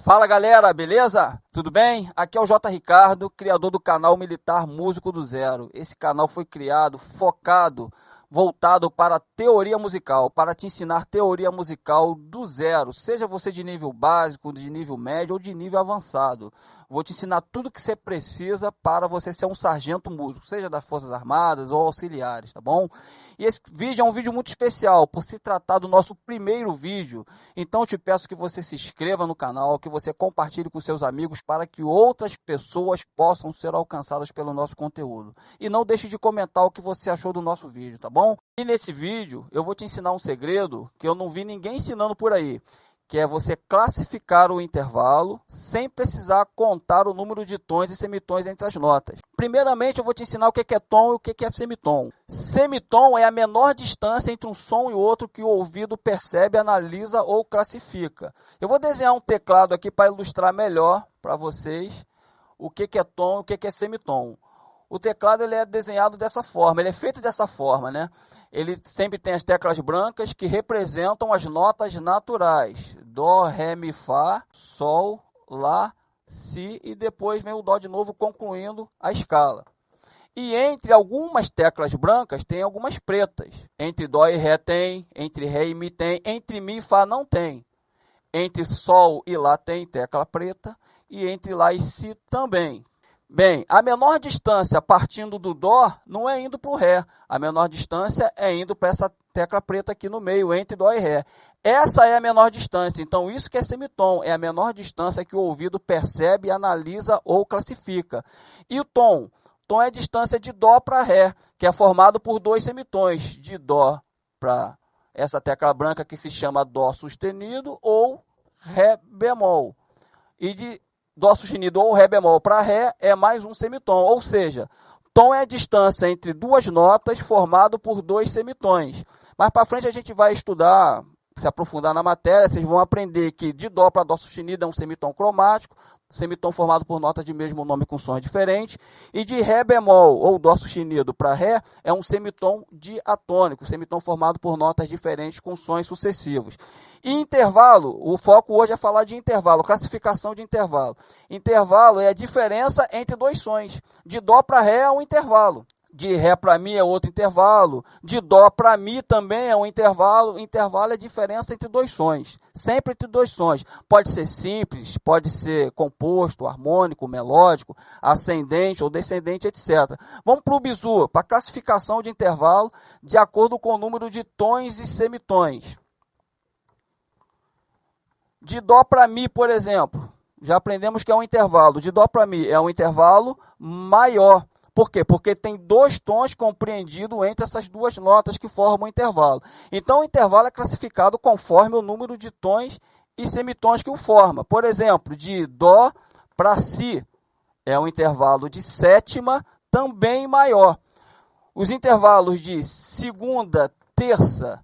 Fala galera, beleza? Tudo bem? Aqui é o J. Ricardo, criador do canal Militar Músico do Zero. Esse canal foi criado, focado, voltado para teoria musical, para te ensinar teoria musical do zero, seja você de nível básico, de nível médio ou de nível avançado. Vou te ensinar tudo que você precisa para você ser um sargento músico, seja das Forças Armadas ou auxiliares, tá bom? E esse vídeo é um vídeo muito especial, por se tratar do nosso primeiro vídeo. Então eu te peço que você se inscreva no canal, que você compartilhe com seus amigos para que outras pessoas possam ser alcançadas pelo nosso conteúdo. E não deixe de comentar o que você achou do nosso vídeo, tá bom? E nesse vídeo eu vou te ensinar um segredo que eu não vi ninguém ensinando por aí, que é você classificar o intervalo sem precisar contar o número de tons e semitons entre as notas. Primeiramente, eu vou te ensinar o que é tom e o que é semitom. Semitom é a menor distância entre um som e outro que o ouvido percebe, analisa ou classifica. Eu vou desenhar um teclado aqui para ilustrar melhor para vocês o que é tom e o que é semitom. O teclado ele é desenhado dessa forma, ele é feito dessa forma, né? Ele sempre tem as teclas brancas que representam as notas naturais. Dó, Ré, Mi, Fá, Sol, Lá, Si e depois vem o Dó de novo concluindo a escala. E entre algumas teclas brancas tem algumas pretas. Entre Dó e Ré tem, entre Ré e Mi tem, entre Mi e Fá não tem. Entre Sol e Lá tem tecla preta e entre Lá e Si também. Bem, a menor distância partindo do Dó não é indo para o Ré. A menor distância é indo para essa tecla preta aqui no meio, entre Dó e Ré. Essa é a menor distância. Então, isso que é semitom. É a menor distância que o ouvido percebe, analisa ou classifica. E o tom? Tom é a distância de Dó para Ré, que é formado por dois semitons. De Dó para essa tecla branca que se chama Dó sustenido ou Ré bemol. E de Dó sustenido ou Ré bemol para Ré é mais um semitom, ou seja, tom é a distância entre duas notas formado por dois semitons. Mais para frente a gente vai estudar, se aprofundar na matéria, vocês vão aprender que de Dó para Dó sustenido é um semitom cromático, semitom formado por notas de mesmo nome com sons diferentes, e de Ré bemol ou Dó sustenido para Ré é um semitom diatônico, semitom formado por notas diferentes com sons sucessivos. E intervalo, o foco hoje é falar de intervalo, classificação de intervalo. Intervalo é a diferença entre dois sons. De Dó para Ré é um intervalo. De Ré para Mi é outro intervalo, de Dó para Mi também é um intervalo. Intervalo é a diferença entre dois sons, sempre entre dois sons. Pode ser simples, pode ser composto, harmônico, melódico, ascendente ou descendente, etc. Vamos para o bizu, para a classificação de intervalo de acordo com o número de tons e semitons. De Dó para Mi, por exemplo, já aprendemos que é um intervalo. De Dó para Mi é um intervalo maior. Por quê? Porque tem dois tons compreendidos entre essas duas notas que formam o intervalo. Então, o intervalo é classificado conforme o número de tons e semitons que o forma. Por exemplo, de Dó para Si é um intervalo de sétima também maior. Os intervalos de segunda, terça,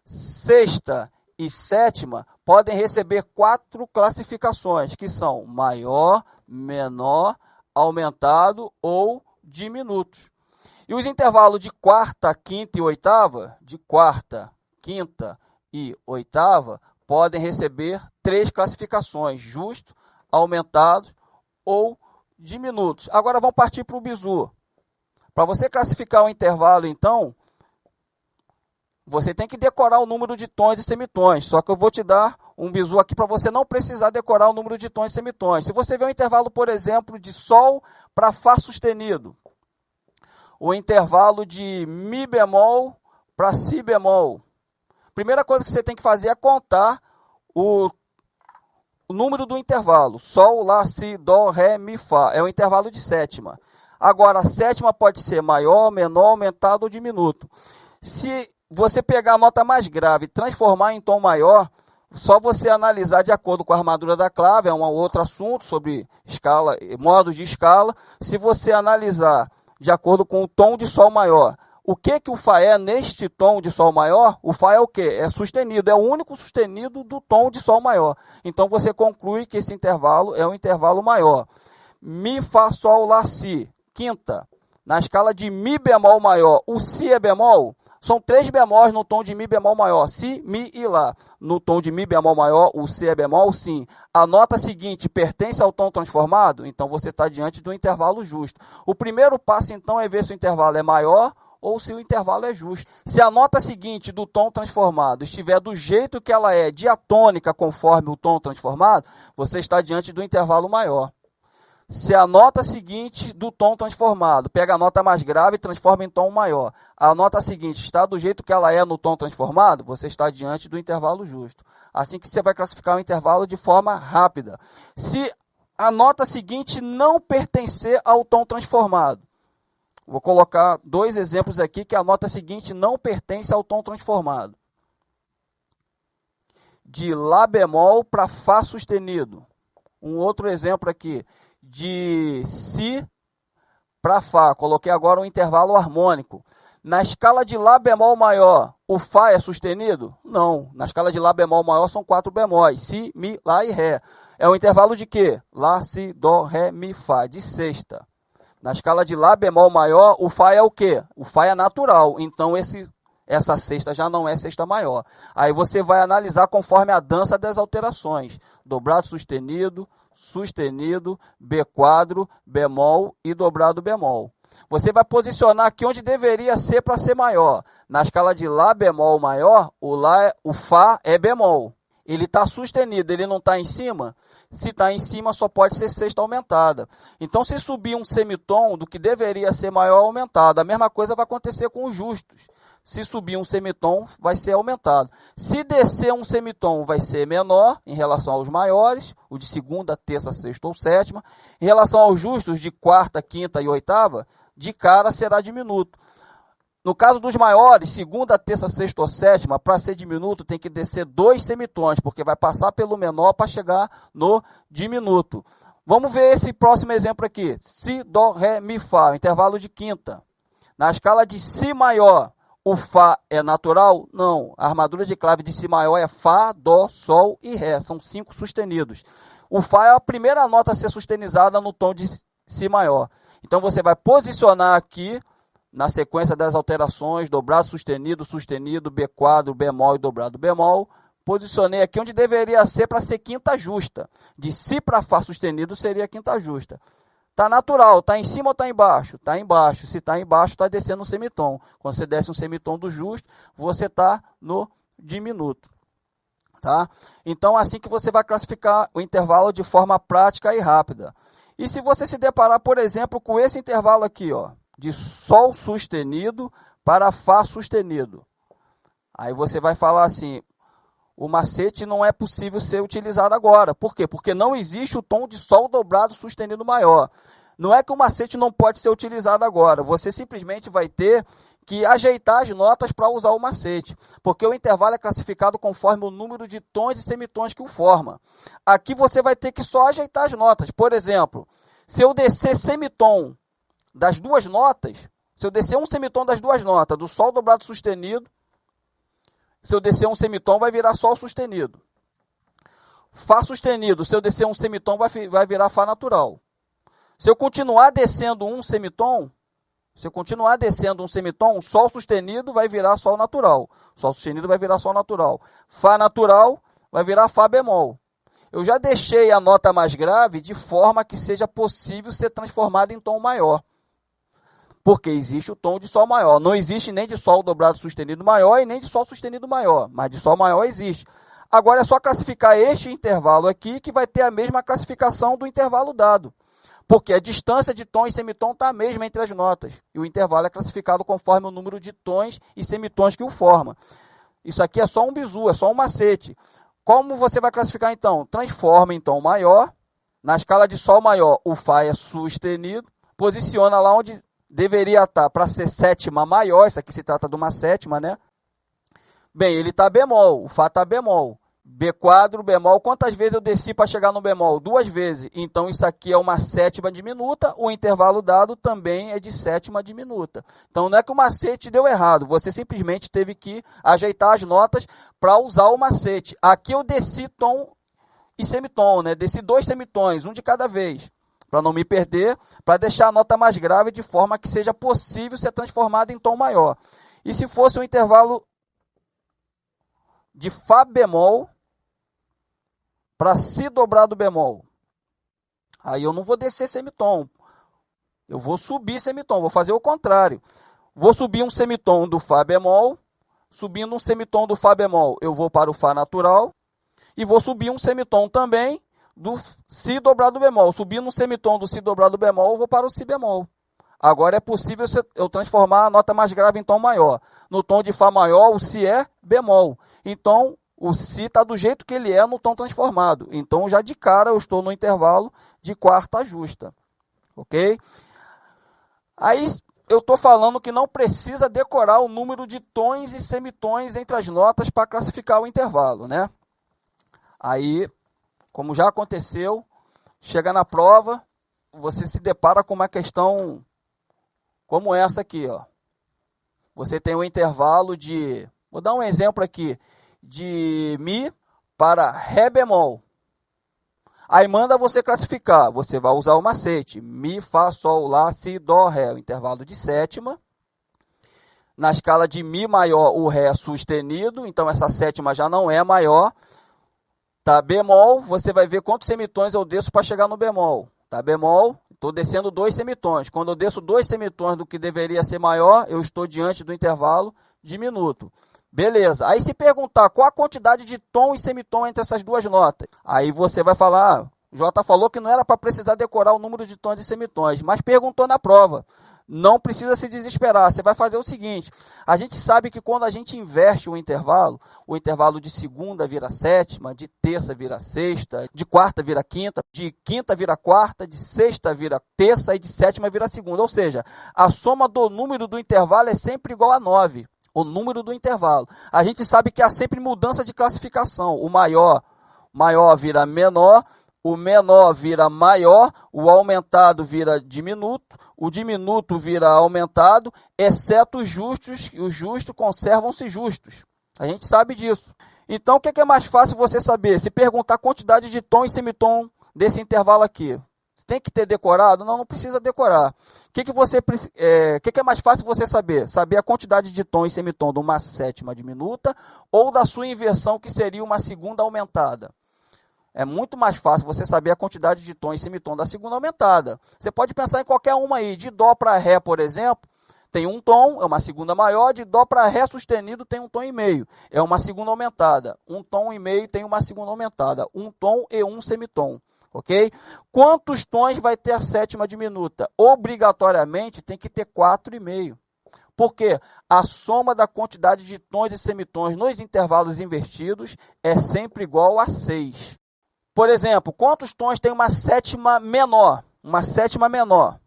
sexta e sétima podem receber 4 classificações, que são maior, menor, aumentado ou diminutos. E os intervalos de quarta, quinta e oitava, de quarta, quinta e oitava, podem receber 3 classificações, justo, aumentado ou diminutos. Agora vamos partir para o bizu. Para você classificar o intervalo, então, você tem que decorar o número de tons e semitons. Só que eu vou te dar um bizu aqui para você não precisar decorar o número de tons e semitons. Se você vê um intervalo, por exemplo, de Sol para Fá sustenido, o intervalo de Mi bemol para Si bemol, primeira coisa que você tem que fazer é contar o número do intervalo. Sol, Lá, Si, Dó, Ré, Mi, Fá. É o intervalo de sétima. Agora, a sétima pode ser maior, menor, aumentado ou diminuto. Se você pegar a nota mais grave e transformar em tom maior, só você analisar de acordo com a armadura da clave, é um outro assunto sobre escala, modos de escala. Se você analisar de acordo com o tom de Sol maior, o que o Fá é neste tom de Sol maior? O Fá é o quê? É sustenido, é o único sustenido do tom de Sol maior. Então você conclui que esse intervalo é um intervalo maior. Mi, Fá, Sol, Lá, Si, quinta. Na escala de Mi bemol maior, o Si é bemol? São 3 bemóis no tom de Mi bemol maior, Si, Mi e Lá. No tom de Mi bemol maior, o Si é bemol, sim. A nota seguinte pertence ao tom transformado? Então você está diante do intervalo justo. O primeiro passo, então, é ver se o intervalo é maior ou se o intervalo é justo. Se a nota seguinte do tom transformado estiver do jeito que ela é, diatônica conforme o tom transformado, você está diante do intervalo maior. Se a nota seguinte do tom transformado pega a nota mais grave e transforma em tom maior, a nota seguinte está do jeito que ela é no tom transformado, você está diante do intervalo justo. Assim que você vai classificar o intervalo de forma rápida. Se a nota seguinte não pertencer ao tom transformado, vou colocar 2 exemplos aqui que a nota seguinte não pertence ao tom transformado. De Lá bemol para Fá sustenido. Um outro exemplo aqui. De Si para Fá. Coloquei agora um intervalo harmônico. Na escala de Lá bemol maior, o Fá é sustenido? Não. Na escala de Lá bemol maior são 4 bemóis. Si, Mi, Lá e Ré. É um intervalo de quê? Lá, Si, Dó, Ré, Mi, Fá. De sexta. Na escala de Lá bemol maior, o Fá é o quê? O Fá é natural. Então, essa sexta já não é sexta maior. Aí você vai analisar conforme a dança das alterações. Dobrado sustenido, sustenido, B quadro, bemol e dobrado bemol. Você vai posicionar aqui onde deveria ser para ser maior. Na escala de Lá bemol maior, o Fá é bemol. Ele está sustenido, ele não está em cima? Se está em cima, só pode ser sexta aumentada. Então, se subir um semitom do que deveria ser maior, aumentado. A mesma coisa vai acontecer com os justos. Se subir um semitom, vai ser aumentado. Se descer um semitom, vai ser menor em relação aos maiores, o de segunda, terça, sexta ou sétima. Em relação aos justos de quarta, quinta e oitava, de cara será diminuto. No caso dos maiores, segunda, terça, sexta ou sétima, para ser diminuto, tem que descer 2 semitons, porque vai passar pelo menor para chegar no diminuto. Vamos ver esse próximo exemplo aqui. Si, Dó, Ré, Mi, Fá, intervalo de quinta. Na escala de Si maior, o Fá é natural? Não. A armadura de clave de Si maior é Fá, Dó, Sol e Ré. São 5 sustenidos. O Fá é a primeira nota a ser sustenizada no tom de Si maior. Então, você vai posicionar aqui, na sequência das alterações, dobrado sustenido, sustenido, B quadro, bemol e dobrado bemol. Posicionei aqui onde deveria ser para ser quinta justa. De Si para Fá sustenido seria quinta justa. Está natural, está em cima ou está embaixo? Está embaixo. Se está embaixo, está descendo um semitom. Quando você desce um semitom do justo, você está no diminuto. Tá? Então, assim que você vai classificar o intervalo de forma prática e rápida. E se você se deparar, por exemplo, com esse intervalo aqui, ó, de Sol sustenido para Fá sustenido. Aí você vai falar assim, o macete não é possível ser utilizado agora. Por quê? Porque não existe o tom de Sol dobrado sustenido maior. Não é que o macete não pode ser utilizado agora. Você simplesmente vai ter que ajeitar as notas para usar o macete. Porque o intervalo é classificado conforme o número de tons e semitons que o forma. Aqui você vai ter que só ajeitar as notas. Por exemplo, se eu descer semitom das 2 notas, se eu descer um semitom das 2 notas, do Sol dobrado sustenido, se eu descer um semitom, vai virar Sol sustenido. Fá sustenido, se eu descer um semitom, vai virar Fá natural. Se eu continuar descendo um semitom, Sol sustenido vai virar Sol natural. Sol sustenido vai virar Sol natural. Fá natural vai virar Fá bemol. Eu já deixei a nota mais grave de forma que seja possível ser transformada em tom maior. Porque existe o tom de Sol maior. Não existe nem de Sol dobrado sustenido maior e nem de Sol sustenido maior. Mas de Sol maior existe. Agora é só classificar este intervalo aqui que vai ter a mesma classificação do intervalo dado. Porque a distância de tom e semitom está a mesma entre as notas. E o intervalo é classificado conforme o número de tons e semitons que o forma. Isso aqui é só um bizu, é só um macete. Como você vai classificar então? Transforma em tom maior. Na escala de Sol maior, o Fá é sustenido. Posiciona lá onde deveria estar para ser sétima maior. Isso aqui se trata de uma sétima, né? Bem, ele está bemol, o Fá está bemol. B quadro, bemol. Quantas vezes eu desci para chegar no bemol? 2 vezes. Então, isso aqui é uma sétima diminuta. O intervalo dado também é de sétima diminuta. Então, não é que o macete deu errado. Você simplesmente teve que ajeitar as notas para usar o macete. Aqui eu desci tom e semitom, né? Desci 2 semitons, um de cada vez. Para não me perder, para deixar a nota mais grave de forma que seja possível ser transformada em tom maior. E se fosse um intervalo de Fá bemol para Si dobrado bemol? Aí eu não vou descer semitom, eu vou subir semitom, vou fazer o contrário. Vou subir um semitom do Fá bemol, subindo um semitom do Fá bemol, eu vou para o Fá natural, e vou subir um semitom também do Si dobrado bemol. Subindo um semitom do Si dobrado bemol, eu vou para o Si bemol. Agora é possível eu transformar a nota mais grave em tom maior. No tom de Fá maior, o Si é bemol. Então, o Si está do jeito que ele é no tom transformado. Então, já de cara, eu estou no intervalo de quarta justa. Ok? Aí, eu estou falando que não precisa decorar o número de tons e semitons entre as notas para classificar o intervalo, né? Aí, como já aconteceu, chega na prova, você se depara com uma questão como essa aqui, ó. Você tem um intervalo de, vou dar um exemplo aqui, de Mi para Ré bemol. Aí manda você classificar, você vai usar o macete, Mi, Fá, Sol, Lá, Si, Dó, Ré, o intervalo de sétima. Na escala de Mi maior, o Ré é sustenido, então essa sétima já não é maior. Tá bemol, você vai ver quantos semitons eu desço para chegar no bemol. Tá bemol, estou descendo 2 semitons. Quando eu desço 2 semitons do que deveria ser maior, eu estou diante do intervalo diminuto. Beleza, aí se perguntar qual a quantidade de tom e semitom entre essas duas notas, aí você vai falar, o Jota falou que não era para precisar decorar o número de tons e semitons, mas perguntou na prova. Não precisa se desesperar, você vai fazer o seguinte, a gente sabe que quando a gente inverte o intervalo de segunda vira sétima, de terça vira sexta, de quarta vira quinta, de quinta vira quarta, de sexta vira terça e de sétima vira segunda. Ou seja, a soma do número do intervalo é sempre igual a 9, o número do intervalo. A gente sabe que há sempre mudança de classificação, o maior vira menor, o menor vira maior, o aumentado vira diminuto, o diminuto vira aumentado, exceto os justos, e os justos conservam-se justos. A gente sabe disso. Então, o que é mais fácil você saber? Se perguntar a quantidade de tom e semitom desse intervalo aqui. Tem que ter decorado? Não precisa decorar. O que é mais fácil você saber? Saber a quantidade de tom e semitom de uma sétima diminuta ou da sua inversão, que seria uma segunda aumentada. É muito mais fácil você saber a quantidade de tom e semitom da segunda aumentada. Você pode pensar em qualquer uma aí. De Dó para Ré, por exemplo, tem um tom, é uma segunda maior. De Dó para Ré sustenido tem um tom e meio. É uma segunda aumentada. Um tom e meio tem uma segunda aumentada. Um tom e um semitom. Ok? Quantos tons vai ter a sétima diminuta? Obrigatoriamente tem que ter 4,5. Por quê? A soma da quantidade de tons e semitons nos intervalos invertidos é sempre igual a 6. Por exemplo, quantos tons tem uma sétima menor? Uma sétima menor.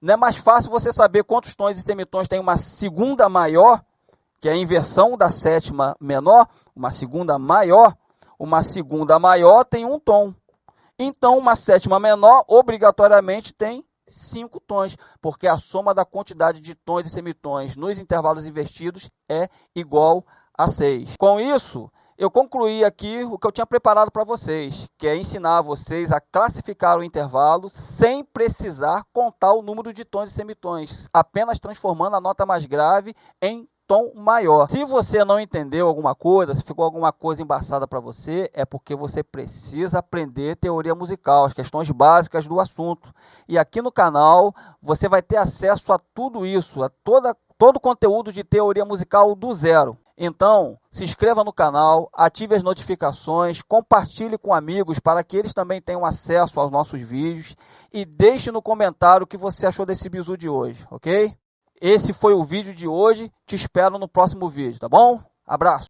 Não é mais fácil você saber quantos tons e semitons tem uma segunda maior, que é a inversão da sétima menor, uma segunda maior? Uma segunda maior tem um tom. Então, uma sétima menor, obrigatoriamente, tem 5 tons, porque a soma da quantidade de tons e semitons nos intervalos invertidos é igual a 6. Com isso, eu concluí aqui o que eu tinha preparado para vocês, que é ensinar vocês a classificar o intervalo sem precisar contar o número de tons e semitons, apenas transformando a nota mais grave em tom maior. Se você não entendeu alguma coisa, se ficou alguma coisa embaçada para você, é porque você precisa aprender teoria musical, as questões básicas do assunto. E aqui no canal você vai ter acesso a tudo isso, a todo o conteúdo de teoria musical do zero. Então, se inscreva no canal, ative as notificações, compartilhe com amigos para que eles também tenham acesso aos nossos vídeos e deixe no comentário o que você achou desse bizu de hoje, ok? Esse foi o vídeo de hoje, te espero no próximo vídeo, tá bom? Abraço!